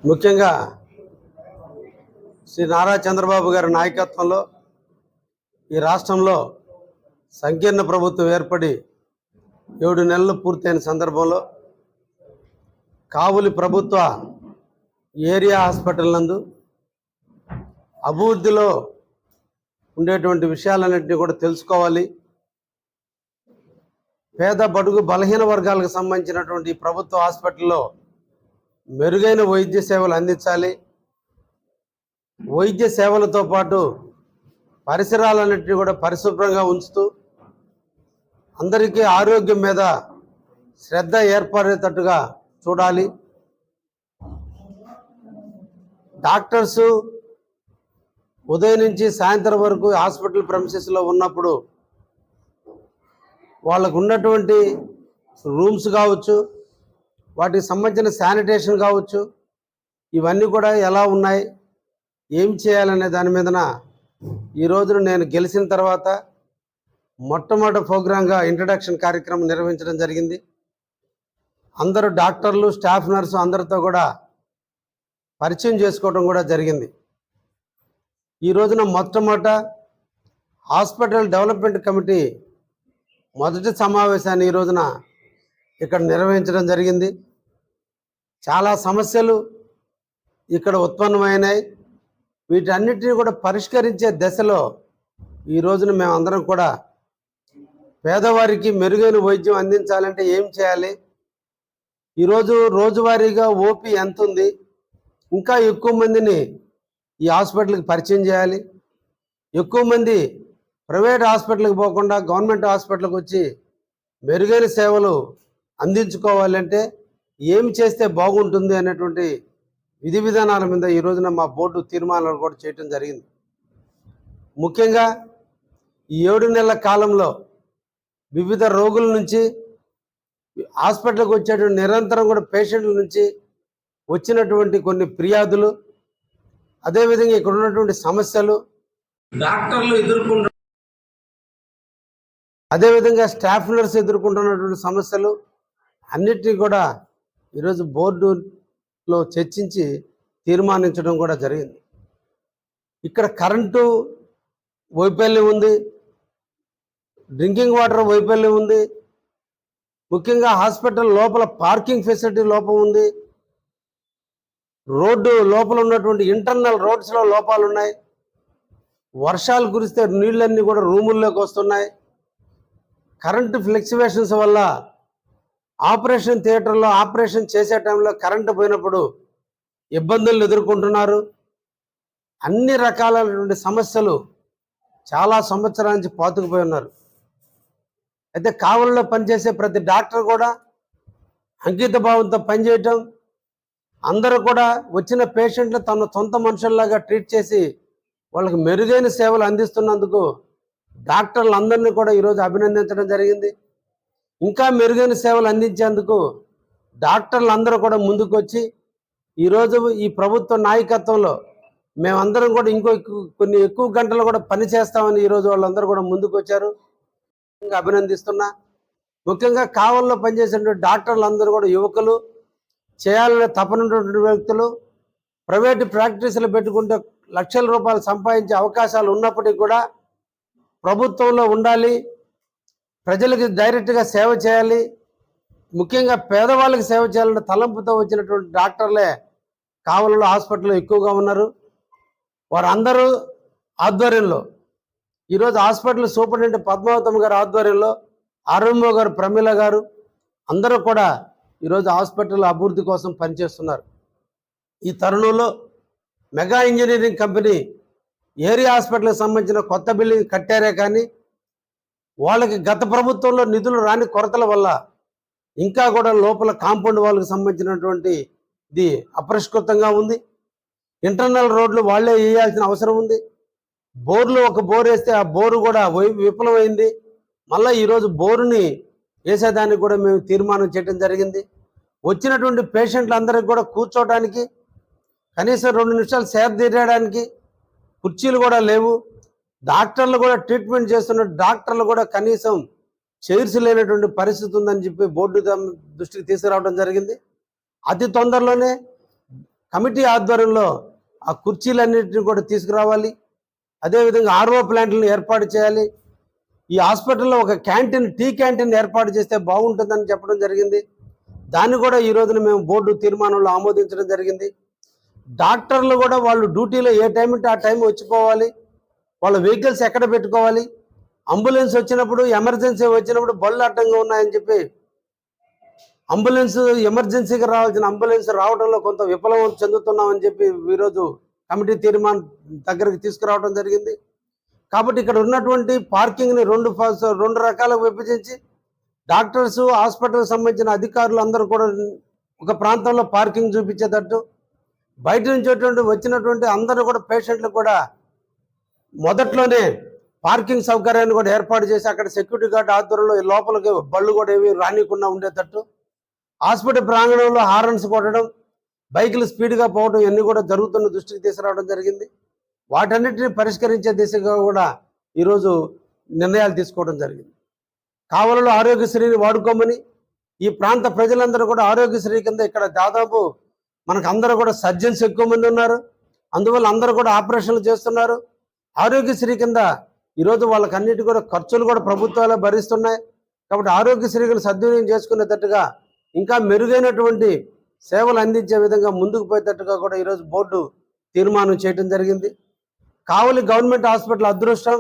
ముఖ్యంగా శ్రీ నారా చంద్రబాబు గారి నాయకత్వంలో ఈ రాష్ట్రంలో సంకీర్ణ ప్రభుత్వం ఏర్పడి 7 నెలలు పూర్తయిన సందర్భంలో కావులి ప్రభుత్వ ఏరియా హాస్పిటల్ నందు అభివృద్ధిలో ఉండేటువంటి విషయాలన్నింటినీ కూడా తెలుసుకోవాలి. పేద బడుగు బలహీన వర్గాలకు సంబంధించినటువంటి ప్రభుత్వ హాస్పిటల్లో మెరుగైన వైద్య సేవలు అందించాలి. వైద్య సేవలతో పాటు పరిసరాలన్నింటినీ కూడా పరిశుభ్రంగా ఉంచుతూ అందరికీ ఆరోగ్యం మీద శ్రద్ధ ఏర్పడేటట్టుగా చూడాలి. డాక్టర్స్ ఉదయం నుంచి సాయంత్రం వరకు హాస్పిటల్ ప్రెమిసెస్లో ఉన్నప్పుడు వాళ్ళకు ఉన్నటువంటి రూమ్స్ కావచ్చు, వాటికి సంబంధించిన శానిటేషన్ కావచ్చు, ఇవన్నీ కూడా ఎలా ఉన్నాయి, ఏం చేయాలనే దాని మీదన ఈ రోజున నేను గెలిచిన తర్వాత మొట్టమొదటి ప్రోగ్రాంగా ఇంట్రడక్షన్ కార్యక్రమం నిర్వహించడం జరిగింది. అందరూ డాక్టర్లు, స్టాఫ్ నర్సు అందరితో కూడా పరిచయం చేసుకోవడం కూడా జరిగింది. ఈ రోజున మొట్టమొదట హాస్పిటల్ డెవలప్మెంట్ కమిటీ మొదటి సమావేశాన్ని ఈ రోజున ఇక్కడ నిర్వహించడం జరిగింది. చాలా సమస్యలు ఇక్కడ ఉత్పన్నమైనాయి. వీటన్నిటిని కూడా పరిష్కరించే దశలో ఈ రోజున మేమందరం కూడా పేదవారికి మెరుగైన వైద్యం అందించాలంటే ఏం చేయాలి, ఈరోజు రోజువారీగా ఓపీ ఎంత ఉంది, ఇంకా ఎక్కువ మందిని ఈ హాస్పిటల్కి పరిచయం చేయాలి. ఎక్కువ మంది ప్రైవేట్ హాస్పిటల్కి పోకుండా గవర్నమెంట్ హాస్పిటల్కి వచ్చి మెరుగైన సేవలు అందించుకోవాలంటే ఏమి చేస్తే బాగుంటుంది అనేటువంటి విధి విధానాల మీద ఈ రోజున మా బోర్డు తీర్మానాలు కూడా చేయటం జరిగింది. ముఖ్యంగా ఈ 7 నెలల కాలంలో వివిధ రోగుల నుంచి హాస్పిటల్కి వచ్చేటువంటి నిరంతరం కూడా పేషెంట్ల నుంచి వచ్చినటువంటి కొన్ని ఫిర్యాదులు, అదేవిధంగా ఇక్కడ ఉన్నటువంటి సమస్యలు, డాక్టర్లు ఎదుర్కొంటున్న, అదేవిధంగా స్టాఫ్ నర్స్ ఎదుర్కొంటున్నటువంటి సమస్యలు అన్నిటినీ కూడా ఈరోజు బోర్డులో చర్చించి తీర్మానించడం కూడా జరిగింది. ఇక్కడ కరెంటు వైఫల్యం ఉంది, డ్రింకింగ్ వాటర్ వైఫల్యం ఉంది, ముఖ్యంగా హాస్పిటల్ లోపల పార్కింగ్ ఫెసిలిటీ లోపం ఉంది, రోడ్డు లోపల ఉన్నటువంటి ఇంటర్నల్ రోడ్స్లో లోపాలు ఉన్నాయి, వర్షాలు కురిస్తే నీళ్ళన్నీ కూడా రూముల్లోకి వస్తున్నాయి, కరెంటు ఫ్లక్చువేషన్స్ వల్ల ఆపరేషన్ థియేటర్లో ఆపరేషన్ చేసే టైంలో కరెంటు పోయినప్పుడు ఇబ్బందులు ఎదుర్కొంటున్నారు. అన్ని రకాలైనటువంటి సమస్యలు చాలా సంవత్సరాల నుంచి పాతుకుపోయి ఉన్నారు. అయితే కావలిలో పనిచేసే ప్రతి డాక్టర్ కూడా అంకిత భావంతో పనిచేయటం, అందరూ కూడా వచ్చిన పేషెంట్లు తన సొంత మనుషుల్లాగా ట్రీట్ చేసి వాళ్ళకి మెరుగైన సేవలు అందిస్తున్నందుకు డాక్టర్లు అందరినీ కూడా ఈరోజు అభినందించడం జరిగింది. ఇంకా మెరుగైన సేవలు అందించేందుకు డాక్టర్లు అందరూ కూడా ముందుకు వచ్చి ఈరోజు ఈ ప్రభుత్వ నాయకత్వంలో మేమందరం కూడా కొన్ని ఎక్కువ గంటలు కూడా పని చేస్తామని ఈరోజు వాళ్ళందరూ కూడా ముందుకు వచ్చారు. ఇంకా అభినందిస్తున్నా. ముఖ్యంగా కావలిలో పనిచేసేటువంటి డాక్టర్లు అందరూ కూడా యువకులు, చేయాలనే తపనటువంటి వ్యక్తులు, ప్రైవేటు ప్రాక్టీసులు పెట్టుకుంటే లక్షల రూపాయలు సంపాదించే అవకాశాలు ఉన్నప్పటికీ కూడా ప్రభుత్వంలో ఉండాలి, ప్రజలకి డైరెక్ట్గా సేవ చేయాలి, ముఖ్యంగా పేదవాళ్ళకి సేవ చేయాలనే తలంపుతో వచ్చినటువంటి డాక్టర్లే కావలిలో హాస్పిటల్లో ఎక్కువగా ఉన్నారు. వారందరూ ఆధ్వర్యంలో ఈరోజు హాస్పిటల్ సూపరింటెండెంట్ పద్మావతమ్మ గారి ఆధ్వర్యంలో ఆర్ఎంఓ గారు, ప్రమీల గారు అందరూ కూడా ఈరోజు హాస్పిటల్ అభివృద్ధి కోసం పనిచేస్తున్నారు. ఈ తరుణంలో మెగా ఇంజనీరింగ్ కంపెనీ ఏరియా హాస్పిటల్కి సంబంధించిన కొత్త బిల్డింగ్ కట్టారే కానీ వాళ్ళకి గత ప్రభుత్వంలో నిధులు రాని కొరతల వల్ల ఇంకా కూడా లోపల కాంపౌండ్ వాళ్ళకి సంబంధించినటువంటి ఇది అపరిష్కృతంగా ఉంది. ఇంటర్నల్ రోడ్లు వాళ్ళే వేయాల్సిన అవసరం ఉంది. బోర్లు ఒక బోర్ వేస్తే ఆ బోరు కూడా విఫలమైంది. మళ్ళీ ఈరోజు బోరుని వేసేదానికి కూడా మేము తీర్మానం చేయడం జరిగింది. వచ్చినటువంటి పేషెంట్లందరికీ కూడా కూర్చోవడానికి కనీసం 2 నిమిషాలు సేద తీరడానికి కుర్చీలు కూడా లేవు. డాక్టర్లు కూడా ట్రీట్మెంట్ చేస్తున్న డాక్టర్లు కూడా కనీసం చైర్స్ లేనటువంటి పరిస్థితి ఉందని చెప్పి బోర్డు దృష్టికి తీసుకురావడం జరిగింది. అతి తొందరలోనే కమిటీ ఆధ్వర్యంలో ఆ కుర్చీలన్నింటినీ కూడా తీసుకురావాలి. అదేవిధంగా ఆర్ఓ ప్లాంట్లను ఏర్పాటు చేయాలి. ఈ హాస్పిటల్లో ఒక క్యాంటీన్, టీ క్యాంటీన్ ఏర్పాటు చేస్తే బాగుంటుందని చెప్పడం జరిగింది. దాన్ని కూడా ఈ రోజున మేము బోర్డు తీర్మానంలో ఆమోదించడం జరిగింది. డాక్టర్లు కూడా వాళ్ళు డ్యూటీలో ఏ టైం ఉంటే ఆ టైం వచ్చిపోవాలి. వాళ్ళ వెహికల్స్ ఎక్కడ పెట్టుకోవాలి, అంబులెన్స్ వచ్చినప్పుడు, ఎమర్జెన్సీ వచ్చినప్పుడు బళ్ళు అడ్డంగా ఉన్నాయని చెప్పి అంబులెన్స్, ఎమర్జెన్సీగా రావాల్సిన అంబులెన్స్ రావడంలో కొంత విఫలం చెందుతున్నామని చెప్పి ఈరోజు కమిటీ తీర్మానం దగ్గరికి తీసుకురావడం జరిగింది. కాబట్టి ఇక్కడ ఉన్నటువంటి పార్కింగ్ని రెండు రకాలుగా విభజించి డాక్టర్స్, హాస్పిటల్కి సంబంధించిన అధికారులు అందరూ కూడా ఒక ప్రాంతంలో పార్కింగ్ చూపించేటట్టు, బయట నుంచి వచ్చినటువంటి అందరూ కూడా పేషెంట్లు కూడా మొదట్లోనే పార్కింగ్ సౌకర్యాన్ని కూడా ఏర్పాటు చేసి అక్కడ సెక్యూరిటీ గార్డ్ ఆధ్వర్యంలో లోపలికి బళ్ళు కూడా ఏవి రానికుండా ఉండేటట్టు, హాస్పిటల్ ప్రాంగణంలో హారన్స్ కొట్టడం, బైకులు స్పీడ్గా పోవడం ఇవన్నీ కూడా జరుగుతున్న దృష్టికి తీసుకురావడం జరిగింది. వాటన్నిటిని పరిష్కరించే దిశగా కూడా ఈరోజు నిర్ణయాలు తీసుకోవడం జరిగింది. కావలలో ఆరోగ్యశ్రీని వాడుకోమని, ఈ ప్రాంత ప్రజలందరూ కూడా ఆరోగ్యశ్రీ కింద ఇక్కడ దాదాపు మనకు అందరూ కూడా సర్జన్స్ ఎక్కువ మంది ఉన్నారు. అందువల్ల అందరూ కూడా ఆపరేషన్లు చేస్తున్నారు. ఆరోగ్యశ్రీ కింద ఈరోజు వాళ్ళకి అన్నిటి కూడా ఖర్చులు కూడా ప్రభుత్వాలే భరిస్తున్నాయి. కాబట్టి ఆరోగ్యశ్రీని సద్వినియోగం చేసుకునేటట్టుగా ఇంకా మెరుగైనటువంటి సేవలు అందించే విధంగా ముందుకు పోయేటట్టుగా కూడా ఈరోజు బోర్డు తీర్మానం చేయడం జరిగింది. కావలి గవర్నమెంట్ హాస్పిటల్ అదృష్టం,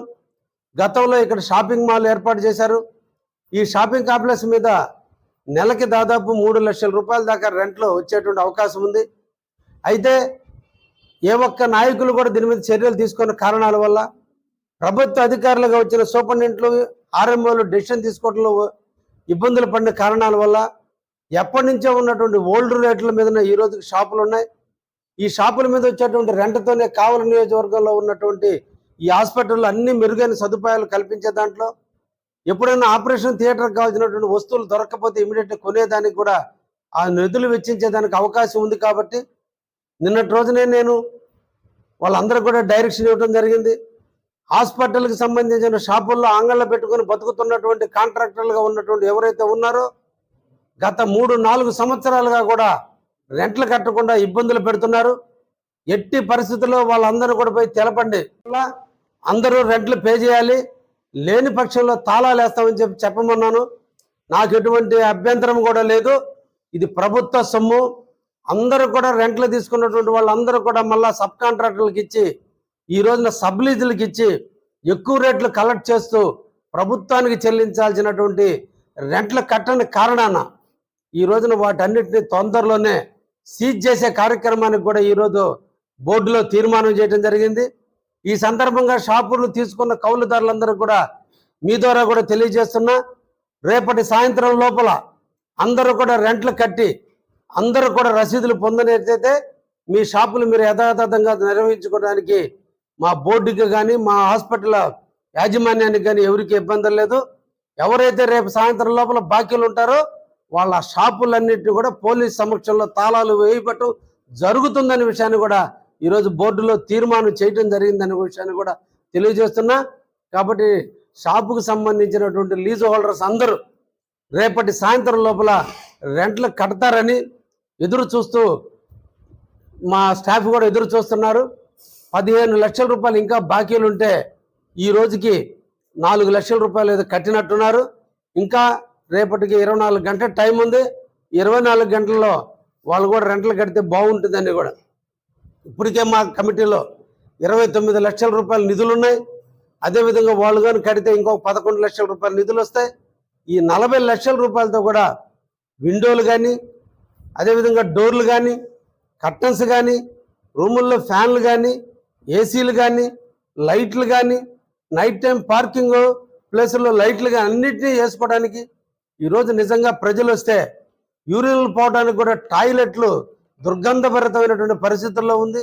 గతంలో ఇక్కడ షాపింగ్ మాల్ ఏర్పాటు చేశారు. ఈ షాపింగ్ కాంప్లెక్స్ మీద నెలకి దాదాపు 3 లక్షల రూపాయల దాకా రెంట్లో వచ్చేటువంటి అవకాశం ఉంది. అయితే ఏ ఒక్క నాయకులు కూడా దీని మీద చర్యలు తీసుకున్న కారణాల వల్ల, ప్రభుత్వ అధికారులుగా వచ్చిన సూపరింటెండెంట్లు, ఆర్ఎంఓలు డెసిషన్ తీసుకోవడంలో ఇబ్బందులు పడిన కారణాల వల్ల ఎప్పటి నుంచో ఉన్నటువంటి ఓల్డ్ రేట్ల మీద ఈ రోజు షాపులు ఉన్నాయి. ఈ షాపుల మీద వచ్చేటువంటి రెంట్తోనే కావలి నియోజకవర్గంలో ఉన్నటువంటి ఈ హాస్పిటల్లో అన్ని మెరుగైన సదుపాయాలు కల్పించే దాంట్లో, ఎప్పుడైనా ఆపరేషన్ థియేటర్కి కావాల్సినటువంటి వస్తువులు దొరకకపోతే ఇమీడియట్గా కొనేదానికి కూడా ఆ నిధులు వెచ్చించేదానికి అవకాశం ఉంది. కాబట్టి నిన్నటి రోజునే నేను వాళ్ళందరూ కూడా డైరెక్షన్ ఇవ్వడం జరిగింది. హాస్పిటల్కి సంబంధించిన షాపుల్లో ఆంగళ్ళు పెట్టుకొని బతుకుతున్నటువంటి కాంట్రాక్టర్లుగా ఉన్నటువంటి ఎవరైతే ఉన్నారో గత 3-4 సంవత్సరాలుగా కూడా రెంట్లు కట్టకుండా ఇబ్బందులు పెడుతున్నారు. ఎట్టి పరిస్థితుల్లో వాళ్ళందరూ కూడా పోయి తెలపండి, అందరూ రెంట్లు పే చేయాలి, లేని పక్షంలో తాళాలు వేస్తామని చెప్పమన్నాను. నాకు ఎటువంటి అభ్యంతరం కూడా లేదు. ఇది ప్రభుత్వ సొమ్ము. అందరూ కూడా రెంట్లు తీసుకున్నటువంటి వాళ్ళందరూ కూడా మళ్ళీ సబ్ కాంట్రాక్టర్లకు ఇచ్చి, ఈ రోజున సబ్లీజులకు ఇచ్చి ఎక్కువ రేట్లు కలెక్ట్ చేస్తూ ప్రభుత్వానికి చెల్లించాల్సినటువంటి రెంట్లు కట్టని కారణాన ఈ రోజున వాటన్నిటిని తొందరలోనే సీజ్ చేసే కార్యక్రమానికి కూడా ఈరోజు బోర్డులో తీర్మానం చేయడం జరిగింది. ఈ సందర్భంగా షాపులు తీసుకున్న కౌలుదారులందరూ కూడా మీ ద్వారా కూడా తెలియజేస్తున్నా, రేపటి సాయంత్రం లోపల అందరూ కూడా రెంట్లు కట్టి అందరూ కూడా రసీదులు పొందనట్లయితే మీ షాపులు మీరు యథాతథంగా నిర్వహించుకోవడానికి మా బోర్డుకి కానీ మా హాస్పిటల్ యాజమాన్యానికి కానీ ఎవరికి ఇబ్బంది లేదు. ఎవరైతే రేపు సాయంత్రం లోపల బాకీలు ఉంటారో వాళ్ళ షాపులన్నింటినీ కూడా పోలీస్ సమక్షంలో తాళాలు వేయబట్టం జరుగుతుందనే విషయాన్ని కూడా ఈరోజు బోర్డులో తీర్మానం చేయడం జరిగిందనే విషయాన్ని కూడా తెలియజేస్తున్నా. కాబట్టి షాపుకు సంబంధించినటువంటి లీజు హోల్డర్స్ అందరూ రేపటి సాయంత్రం లోపల రెంట్లు కడతారని ఎదురు చూస్తూ మా స్టాఫ్ కూడా ఎదురు చూస్తున్నారు. 15 లక్షల రూపాయలు ఇంకా బాకీలు ఉంటే ఈ రోజుకి 4 లక్షల రూపాయలు ఏదో కట్టినట్టున్నారు. ఇంకా రేపటికి 24 గంటల టైం ఉంది. 24 గంటల్లో వాళ్ళు కూడా రెంట్లు కడితే బాగుంటుందని కూడా ఇప్పటికే మా కమిటీలో 29 లక్షల రూపాయల నిధులు ఉన్నాయి. అదేవిధంగా వాళ్ళు కానీ కడితే ఇంకొక 11 లక్షల రూపాయల నిధులు వస్తాయి. ఈ 40 లక్షల రూపాయలతో కూడా విండోలు కానీ, అదేవిధంగా డోర్లు కానీ, కర్టన్స్ కానీ, రూముల్లో ఫ్యాన్లు కానీ, ఏసీలు కానీ, లైట్లు కానీ, నైట్ టైం పార్కింగ్ ప్లేసుల్లో లైట్లు కానీ అన్నిటినీ వేసుకోవడానికి ఈరోజు నిజంగా ప్రజలు వస్తే యూరిన్లు పోవడానికి కూడా టాయిలెట్లు దుర్గంధభరితమైనటువంటి పరిస్థితుల్లో ఉంది.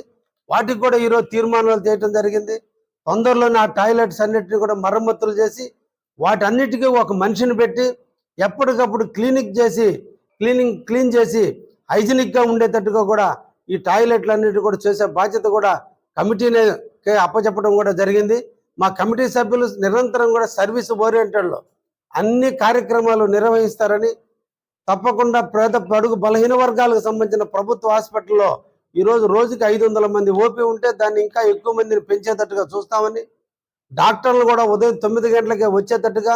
వాటికి కూడా ఈరోజు తీర్మానాలు చేయడం జరిగింది. తొందరలోనే ఆ టాయిలెట్స్ అన్నిటిని కూడా మరమ్మతులు చేసి వాటన్నిటికీ ఒక మనిషిని పెట్టి ఎప్పటికప్పుడు క్లీన్ చేసి హైజీనిక్గా ఉండేటట్టుగా కూడా ఈ టాయిలెట్లు అన్నిటి కూడా చేసే బాధ్యత కూడా కమిటీనే అప్పచెప్పడం కూడా జరిగింది. మా కమిటీ సభ్యులు నిరంతరం కూడా సర్వీస్ ఓరియంటెడ్లో అన్ని కార్యక్రమాలు నిర్వహిస్తారని, తప్పకుండా పేద బడుగు బలహీన వర్గాలకు సంబంధించిన ప్రభుత్వ హాస్పిటల్లో ఈరోజు రోజుకి 500 మంది ఓపీ ఉంటే దాన్ని ఇంకా ఎక్కువ మందిని పెంచేటట్టుగా చూస్తామని, డాక్టర్లు కూడా ఉదయం 9 గంటలకే వచ్చేటట్టుగా,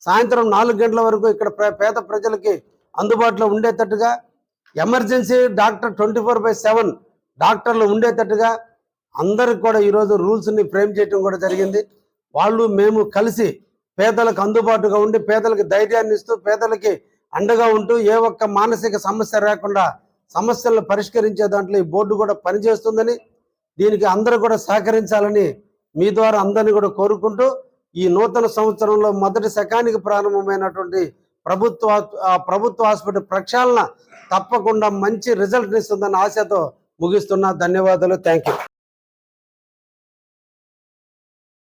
సాయంత్రం 4 గంటల వరకు ఇక్కడ పేద ప్రజలకి అందుబాటులో ఉండేటట్టుగా, ఎమర్జెన్సీ డాక్టర్ 24/7 డాక్టర్లు ఉండేటట్టుగా అందరికి కూడా ఈరోజు రూల్స్ని ఫ్రేమ్ చేయడం కూడా జరిగింది. వాళ్ళు మేము కలిసి పేదలకు అందుబాటుగా ఉండి, పేదలకు ధైర్యాన్ని ఇస్తూ, పేదలకి అండగా ఉంటూ, ఏ ఒక్క మానసిక సమస్య రాకుండా సమస్యలను పరిష్కరించే దాంట్లో ఈ బోర్డు కూడా పనిచేస్తుందని, దీనికి అందరూ కూడా సహకరించాలని మీ ద్వారా అందరినీ కూడా కోరుకుంటూ, ఈ నూతన సంవత్సరంలో మొదటి శకానికి ప్రారంభమైనటువంటి ప్రభుత్వ హాస్పిటల్ ప్రక్షాళన తప్పకుండా మంచి రిజల్ట్ ఇస్తుందన్న ఆశతో ముగిస్తున్నా. ధన్యవాదాలు. Thank you.